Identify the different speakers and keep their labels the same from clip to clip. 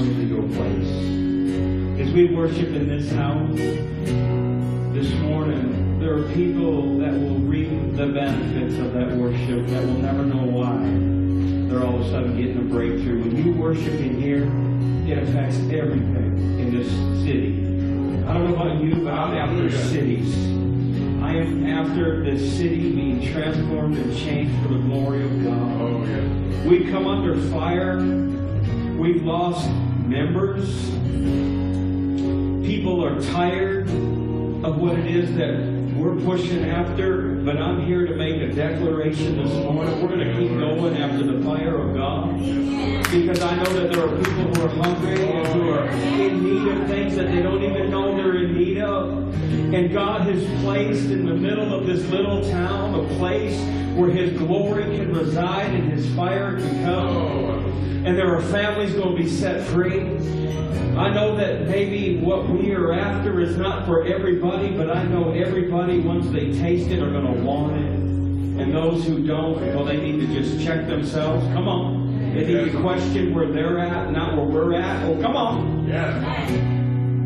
Speaker 1: into your place. As we worship in this house this morning, there are people that will reap the benefits of that worship that will never know why they're all of a sudden getting a breakthrough. When you worship in here, it affects everything in this city. I don't know about you, but I'm after cities. I am after this city being transformed and changed for the glory of God.
Speaker 2: Oh, yeah.
Speaker 1: We come under fire. We've lost members. People are tired of what it is that we're pushing after, but I'm here to make a declaration this morning. We're going to keep going after the fire of God, because I know that there are people who are hungry and who are in need of things that they don't even know they're in need of. And God has placed in the middle of this little town a place where His glory can reside and His fire can come. And there are families going to be set free. I know that maybe what we are after is not for everybody, but I know everybody, once they taste it, are going to want it. And those who don't, well, they need to just check themselves. Come on. They need to question where they're at, not where we're at. Oh, come on.
Speaker 2: Yeah.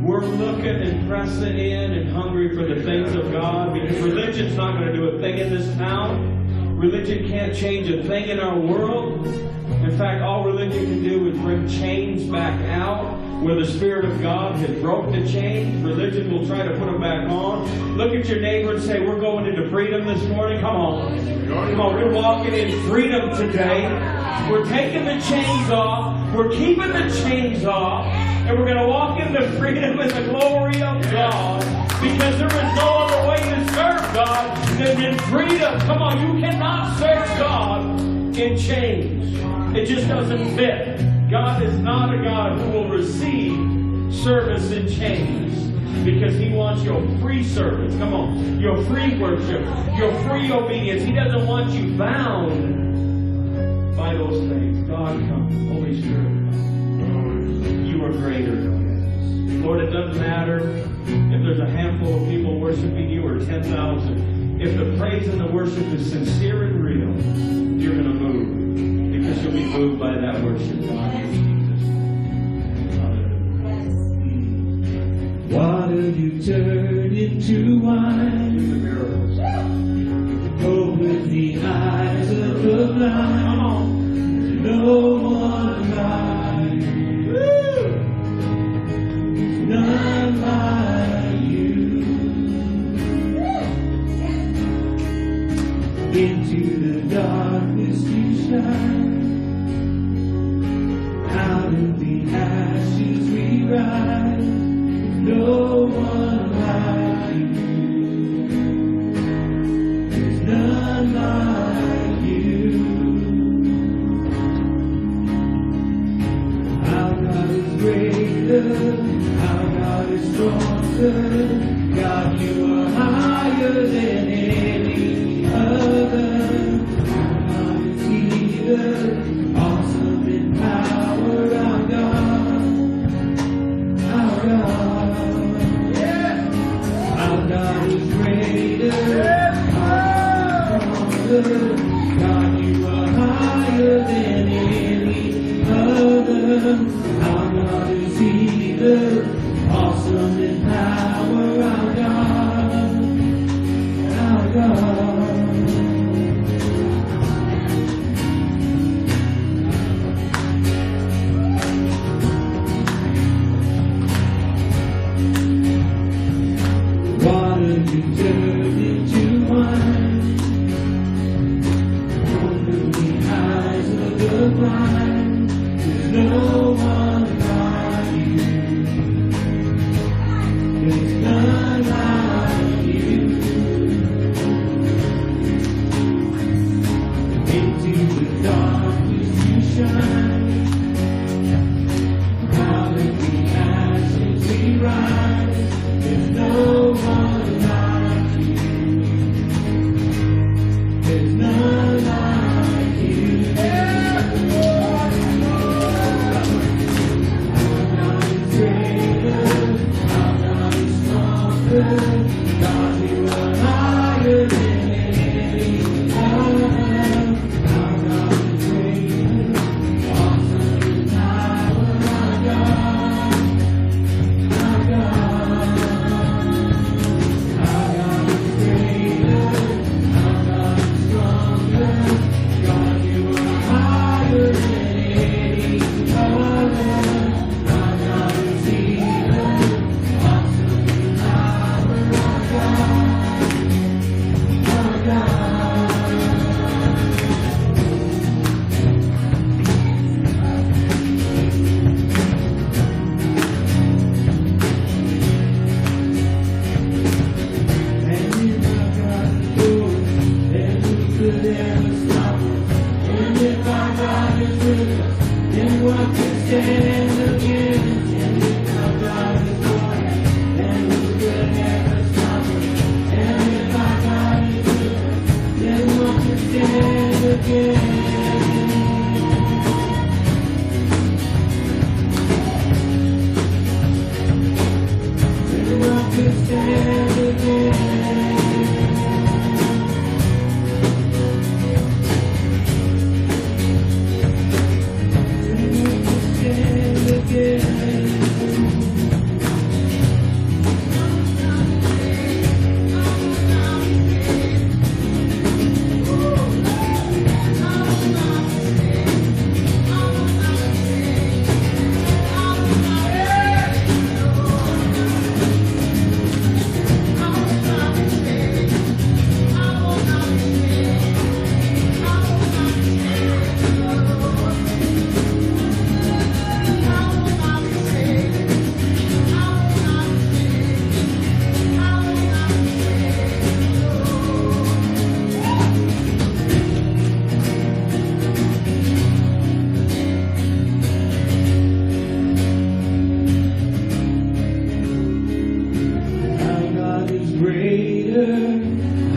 Speaker 1: We're looking and pressing in and hungry for the things of God, because religion's not going to do a thing in this town. Religion can't change a thing in our world. In fact, all religion can do is bring chains back out. Where the Spirit of God has broke the chains, religion will try to put them back on. Look at your neighbor and say, we're going into freedom this morning. Come on. Come on, we're walking in freedom today. We're taking the chains off. We're keeping the chains off. And we're going to walk into freedom in the glory of God. Because there is no other way to serve God than in freedom. Come on, you cannot serve God in chains. It just doesn't fit. God is not a God who will receive service in chains, because He wants your free service. Come on. Your free worship. Your free obedience. He doesn't want you bound by those things. God, come. Holy Spirit, come. You are greater than this. Lord, it doesn't matter if there's a handful of people worshiping You or 10,000. If the praise and the worship is sincere and real, You're going to move. Because You'll be moved by that worship, God.
Speaker 3: Water You turn into wine. Open the eyes of the blind. No one like You. None like You. Into the darkness You shine. Out of the ashes we rise. No one like You. There's none like You. Our God is greater. Our God is stronger. God, You are higher than any other. Our God is healer. Awesome in power. Our God. Our God. Our God is greater. Our God is stronger. God, You are higher than any other. Our God is healer. Awesome in power. Our God. Our God. You turn into wine. Open the eyes of the blind. There's no one like You. There's none like You. Into the darkness You shine. Out of the ashes we rise. There's no one. None like You. Then what could stand against our God is born, and who could ever stop us? And if our God is good, then what could stand against? Stand again. Stand again. Greater,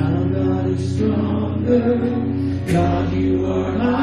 Speaker 3: our God is stronger. God, you are high.